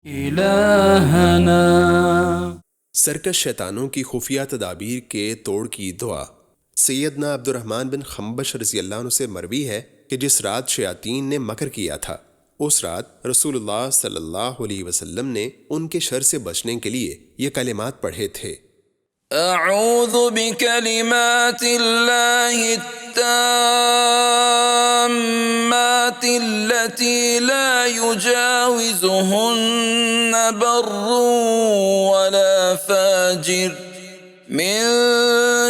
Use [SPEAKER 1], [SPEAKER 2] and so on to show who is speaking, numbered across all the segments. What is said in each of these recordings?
[SPEAKER 1] इलाहना।
[SPEAKER 2] सरकश शैतानों की खुफिया तदाबीर के तोड़ की दुआ। सैयदना अब्दुर्रहमान बिन खम्बश रज़ी अल्लाह अन्हु से मरवी है कि जिस रात शयातीन ने मकर किया था, उस रात रसूलुल्लाह सल्लल्लाहु अलैहि वसल्लम ने उनके शर से बचने के लिए ये कलिमात पढ़े थे।
[SPEAKER 1] अऊज़ु बिकलिमातिल्लाहि ताम्मातिल्लती ला युजाविज़ुहुन्न बर्रुन वला फाजिर मिन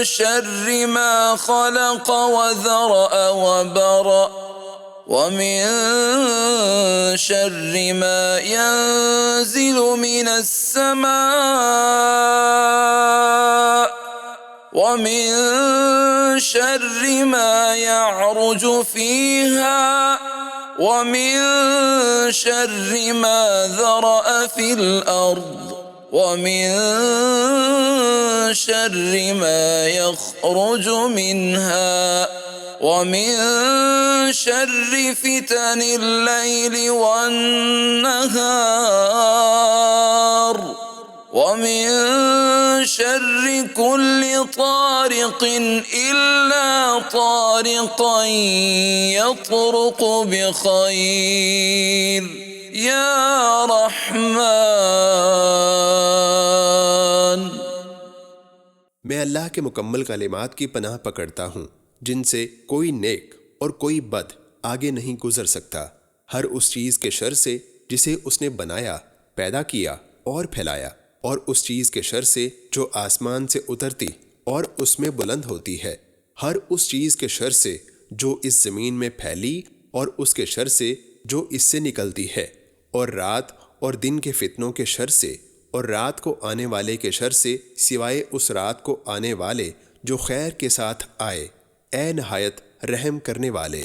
[SPEAKER 1] शर्रि मा खलक़ व ज़रअ व बरअ व मिन शर्रि मा यंज़िलु मिनस समाअ व मिन शर्रि मा यअरुज फ़ीहा व मिन शर्रि मा ज़रअ फ़िल अर्ज़ व मिन शर्रि मा यख़रुजु मिन्हा व मिन शर्रि फ़ितनिल लैलि वन्नहार व मिन शर्रि कुल्लि तारिक़िन इल्ला तारिक़न यत्रुक़ु बिख़ैर या रहमान।
[SPEAKER 2] मैं अल्लाह के मुकम्मल कलिमात की पनाह पकड़ता हूँ जिनसे कोई नेक और कोई बद आगे नहीं गुजर सकता, हर उस चीज़ के शर से जिसे उसने बनाया, पैदा किया और फैलाया, और उस चीज़ के शर से जो आसमान से उतरती और उसमें बुलंद होती है, हर उस चीज़ के शर से जो इस ज़मीन में फैली और उसके शर से जो इससे निकलती है, और रात और दिन के फितनों के शर से, और रात को आने वाले के शर से सिवाय उस रात को आने वाले जो खैर के साथ आए, ए नहायत रहम करने वाले।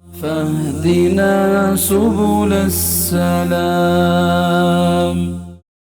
[SPEAKER 1] फहदिना सुबुलस्सलाम।